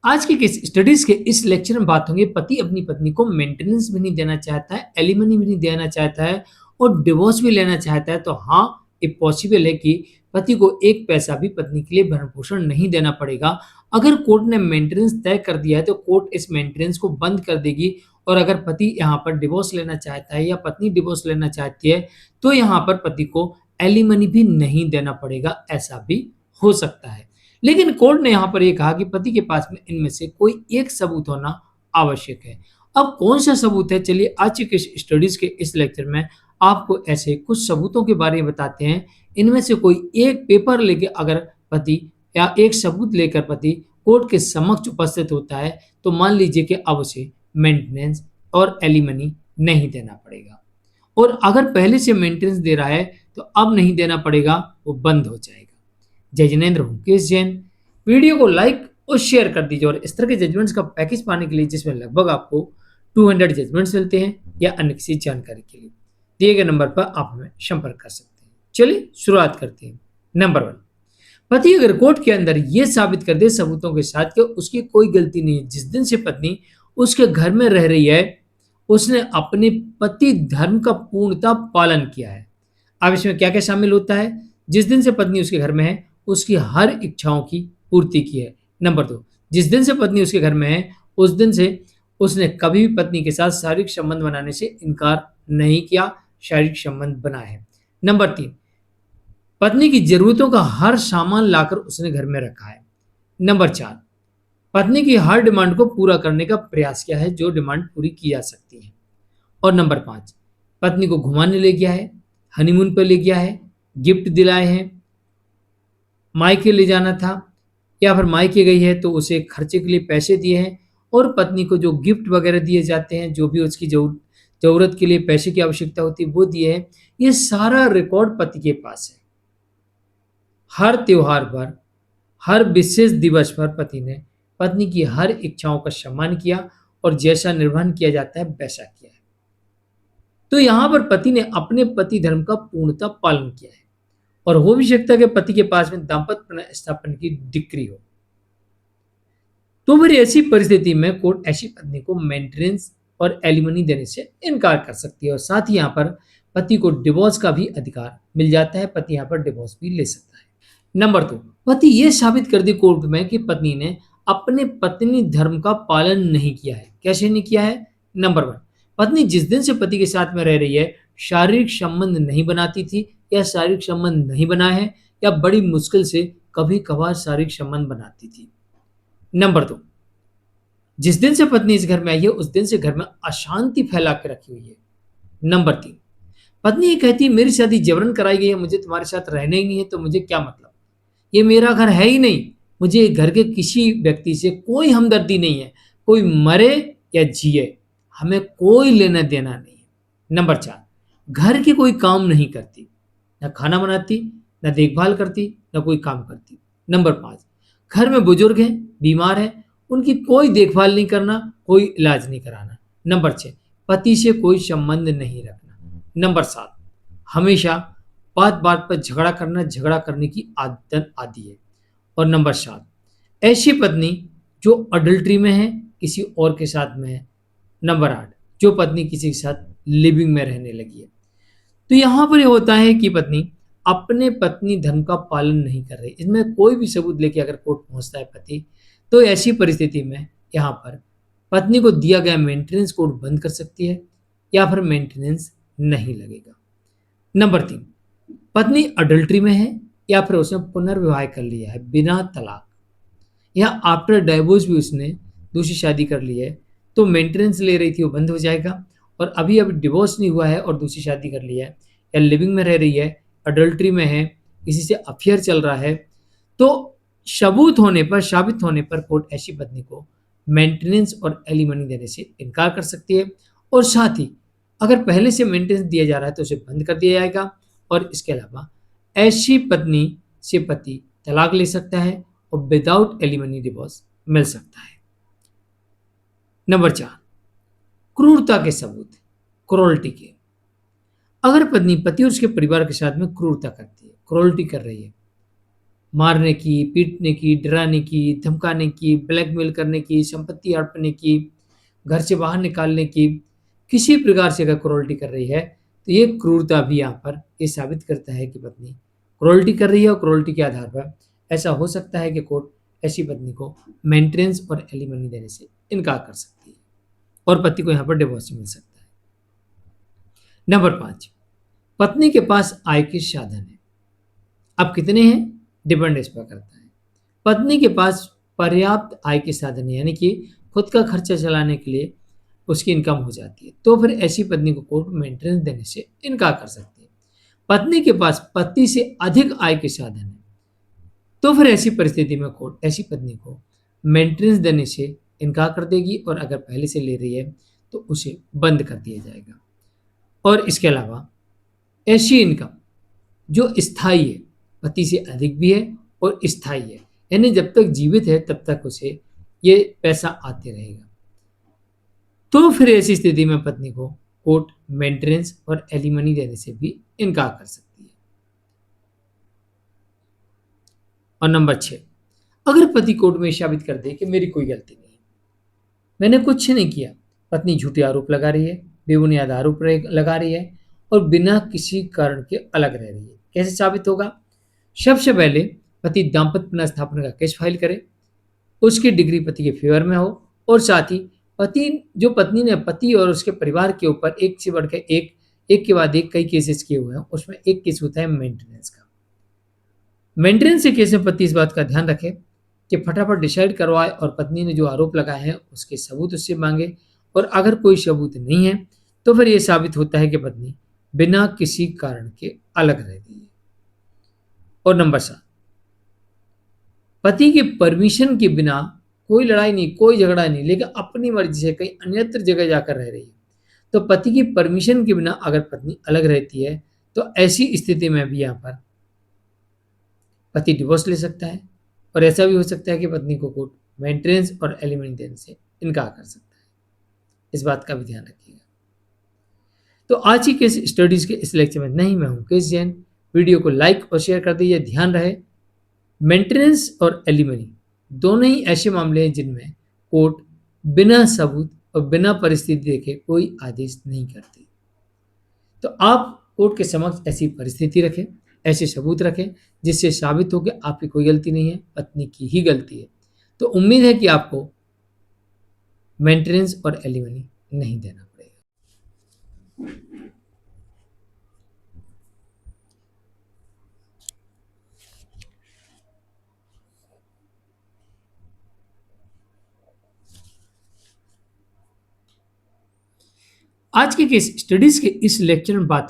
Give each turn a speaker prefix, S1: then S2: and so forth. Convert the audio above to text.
S1: आज की स्टडीज के इस लेक्चर में बात होंगी पति अपनी पत्नी को मेंटेनेंस भी नहीं देना चाहता है, एलिमनी भी नहीं देना चाहता है और डिवोर्स भी लेना चाहता है। तो हाँ, ये पॉसिबल है कि पति को एक पैसा भी पत्नी के लिए भरण पोषण नहीं देना पड़ेगा। अगर कोर्ट ने मेंटेनेंस तय कर दिया है तो कोर्ट इस मेंटेनेंस को बंद कर देगी। और अगर पति यहाँ पर डिवोर्स लेना चाहता है या पत्नी डिवोर्स लेना चाहती है तो यहाँ पर पति को एलिमनी भी नहीं देना पड़ेगा, ऐसा भी हो सकता है। लेकिन कोर्ट ने यहाँ पर यह कहा कि पति के पास में इनमें से कोई एक सबूत होना आवश्यक है। अब कौन सा सबूत है, चलिए आज के स्टडीज के इस लेक्चर में आपको ऐसे कुछ सबूतों के बारे में बताते हैं। इनमें से कोई एक पेपर लेके अगर पति या एक सबूत लेकर पति कोर्ट के समक्ष उपस्थित होता है तो मान लीजिए कि अब उसे मेंटेनेंस और एलिमनी नहीं देना पड़ेगा। और अगर पहले से मेंटेनेंस दे रहा है तो अब नहीं देना पड़ेगा, वो बंद हो जाएगा। जय जिनेन्द्र हूं, केस जैन। वीडियो को लाइक और शेयर कर दीजिए और इस तरह के जजमेंट्स का पैकेज पाने के लिए जिसमें लगभग आपको 200 जजमेंट्स मिलते हैं या अन्य किसी जानकारी के लिए दिए गए नंबर पर आप हमें संपर्क कर सकते हैं। चलिए शुरुआत करते हैं। नंबर 1, पति अगर कोर्ट के अंदर यह साबित कर दे सबूतों के साथ कि उसकी कोई गलती नहीं है, जिस दिन से पत्नी उसके घर में रह रही है उसने अपने पति धर्म का पूर्णतः पालन किया है। अब इसमें क्या क्या शामिल होता है? जिस दिन से पत्नी उसके घर में है उसकी हर इच्छाओं की पूर्ति की है। नंबर 2, जिस दिन से पत्नी उसके घर में है उस दिन से उसने कभी भी पत्नी के साथ शारीरिक संबंध बनाने से इनकार नहीं किया, शारीरिक संबंध बना है। नंबर 3, पत्नी की जरूरतों का हर सामान लाकर उसने घर में रखा है। नंबर 4, पत्नी की हर डिमांड को पूरा करने का प्रयास किया है जो डिमांड पूरी की जा सकती है। और नंबर 5, पत्नी को घुमाने ले गया है, हनीमून पर ले गया है, गिफ्ट दिलाए हैं, मायके ले जाना था या फिर मायके गई है तो उसे खर्चे के लिए पैसे दिए हैं और पत्नी को जो गिफ्ट वगैरह दिए जाते हैं, जो भी उसकी जरूरत के लिए पैसे की आवश्यकता होती है वो दिए हैं। ये सारा रिकॉर्ड पति के पास है। हर त्योहार पर, हर विशेष दिवस पर पति ने पत्नी की हर इच्छाओं का सम्मान किया और जैसा निर्वहन किया जाता है वैसा किया है। तो यहां पर पति ने अपने पति धर्म का पूर्णतः पालन किया है और हो भी सकता है कि पति के पास में दाम्पत्य स्थापन की डिक्री हो। तो फिर ऐसी परिस्थिति में कोर्ट ऐसी पत्नी को मेंटेनेंस और एलिमनी देने से इनकार कर सकती है और साथ ही यहाँ पर पति को डिवोर्स का भी अधिकार मिल जाता है। पति यहाँ पर डिवोर्स भी ले सकता है। नंबर 2, पति ये साबित कर दी कोर्ट में कि पत्नी ने अपने पत्नी धर्म का पालन नहीं किया है। कैसे नहीं किया है? नंबर 1, पत्नी जिस दिन से पति के साथ में रह रही है शारीरिक संबंध नहीं बनाती थी या शारीरिक संबंध नहीं बना है या बड़ी मुश्किल से कभी कभार शारीरिक संबंध बनाती थी। नंबर 2, जिस दिन से पत्नी इस घर में आई है उस दिन से घर में अशांति फैला के रखी हुई है। नंबर 3, पत्नी ये कहती है मेरी शादी जबरन कराई गई है, मुझे तुम्हारे साथ रहना ही नहीं है तो मुझे क्या मतलब, ये मेरा घर है ही नहीं, मुझे घर के किसी व्यक्ति से कोई हमदर्दी नहीं है, कोई मरे या जिए हमें कोई लेना देना नहीं है। नंबर 4, घर के कोई काम नहीं करती, न खाना बनाती, न देखभाल करती, न कोई काम करती। नंबर 5, घर में बुजुर्ग हैं, बीमार हैं, उनकी कोई देखभाल नहीं करना, कोई इलाज नहीं कराना। नंबर 6, पति से कोई संबंध नहीं रखना। नंबर 7, हमेशा बात बात पर झगड़ा करने की आदत आदि है। और नंबर 7, ऐसी पत्नी जो अडल्ट्री में है, किसी और के साथ में है। नंबर 8, जो पत्नी किसी के साथ लिविंग में रहने लगी है। तो यहां पर यह होता है कि पत्नी अपने पत्नी धर्म का पालन नहीं कर रही। इसमें कोई भी सबूत लेके अगर कोर्ट पहुंचता है पति, तो ऐसी परिस्थिति में यहाँ पर पत्नी को दिया गया मेंटेनेंस कोर्ट बंद कर सकती है या फिर मेंटेनेंस नहीं लगेगा। नंबर 3, पत्नी अडल्ट्री में है या फिर उसने पुनर्विवाह कर लिया है बिना तलाक या आफ्टर डाइवोर्स भी उसने दूसरी शादी कर ली है तो मेंटेनेंस ले रही थी वो बंद हो जाएगा। और अभी डिवोर्स नहीं हुआ है और दूसरी शादी कर ली है या लिविंग में रह रही है, अडल्ट्री में है, किसी से अफेयर चल रहा है, तो साबित होने पर कोर्ट ऐसी पत्नी को मेंटेनेंस और एलिमनी देने से इनकार कर सकती है। और साथ ही अगर पहले से मेंटेनेंस दिया जा रहा है तो उसे बंद कर दिया जाएगा। और इसके अलावा ऐसी पत्नी से पति तलाक ले सकता है और विदाउट एलिमनी डिवोर्स मिल सकता है। नंबर 4, क्रूरता के सबूत, क्रोल्टी के। अगर पत्नी पति और उसके परिवार के साथ में क्रूरता करती है, क्रोल्टी कर रही है, मारने की, पीटने की, डराने की, धमकाने की, ब्लैकमेल करने की, संपत्ति हड़पने की, घर से बाहर निकालने की, किसी प्रकार से अगर क्रूरटी कर रही है, तो ये क्रूरता भी यहाँ पर ये साबित करता है कि पत्नी क्रूरटी कर रही है और क्रूरटी के आधार पर ऐसा हो सकता है कि कोर्ट ऐसी पत्नी को मेंटेनेंस और एलिमनी देने से इनकार कर सकती है और पति को यहाँ पर डिवोर्स मिल सकता है। नंबर 5, पत्नी के पास आय के साधन है। अब कितने हैं? डिपेंड इस पर करता है। पत्नी के पास पर्याप्त आय के साधन है, यानी कि खुद का खर्चा चलाने के लिए उसकी इनकम हो जाती है, तो फिर ऐसी पत्नी को कोर्ट मेंटेनेंस देने से इनकार कर सकती है। पत्नी के पास पति से अधिक आय के साधन है, तो फिर ऐसी परिस्थिति में कोर्ट ऐसी पत्नी को मेंटेनेंस देने से इनकार कर देगी और अगर पहले से ले रही है तो उसे बंद कर दिया जाएगा। और इसके अलावा ऐसी इनकम जो स्थायी है, पति से अधिक भी है और स्थायी है, यानी जब तक जीवित है तब तक उसे ये पैसा आते रहेगा, तो फिर ऐसी स्थिति में पत्नी को कोर्ट मेंटेनेंस और एलिमनी देने से भी इनकार कर सकती है। और नंबर 6, अगर पति कोर्ट में साबित कर दे कि मेरी कोई गलती नहीं है, मैंने कुछ नहीं किया, पत्नी झूठे आरोप लगा रही है, बेबुनियाद आरोप लगा रही है और बिना किसी कारण के अलग रह रही है, कैसे साबित होगा? सबसे पहले पति दाम्पत्य पुनर्स्थापना का केस फाइल करे, उसकी डिग्री पति के फेवर में हो और साथ ही पति जो पत्नी ने पति और उसके परिवार के ऊपर एक से बढ़कर एक के बाद एक कई केसेस किए हुए हैं, उसमें एक केस होता है मेंटेनेंस का। मेंटेनेंस के केस में पति इस बात का ध्यान रखे कि फटाफट डिसाइड करवाए और पत्नी ने जो आरोप लगाए हैं उसके सबूत उससे मांगे, और अगर कोई सबूत नहीं है तो फिर यह साबित होता है कि पत्नी बिना किसी कारण के अलग रहती है। और नंबर 7, पति के परमिशन के बिना कोई लड़ाई नहीं, कोई झगड़ा नहीं, लेकिन अपनी मर्जी से कहीं अन्यत्र जगह जाकर रह रही है, तो पति की परमिशन के बिना अगर पत्नी अलग रहती है तो ऐसी स्थिति में भी यहाँ पर पति डिवोर्स ले सकता है और ऐसा भी हो सकता है कि पत्नी को कोर्ट मेंटेनेंस और एलिमनी देने से इनकार कर सकता है। इस बात का भी ध्यान रखिएगा। तो आज ही के स्टडीज के इस लेक्चर में नहीं, मैं हूं केस जैन। वीडियो को लाइक और शेयर कर दीजिए। ध्यान रहे, मेंटेनेंस और एलिमनी दोनों ही ऐसे मामले हैं जिनमें कोर्ट बिना सबूत और बिना परिस्थिति देखे कोई आदेश नहीं करती। तो आप कोर्ट के समक्ष ऐसी परिस्थिति रखें, ऐसे सबूत रखें जिससे साबित हो कि आपकी कोई गलती नहीं है, पत्नी की ही गलती है। तो उम्मीद है कि आपको मेंटेनेंस और एलिमनी नहीं देना पड़ेगा। आज के केस स्टडीज के इस लेक्चर में बात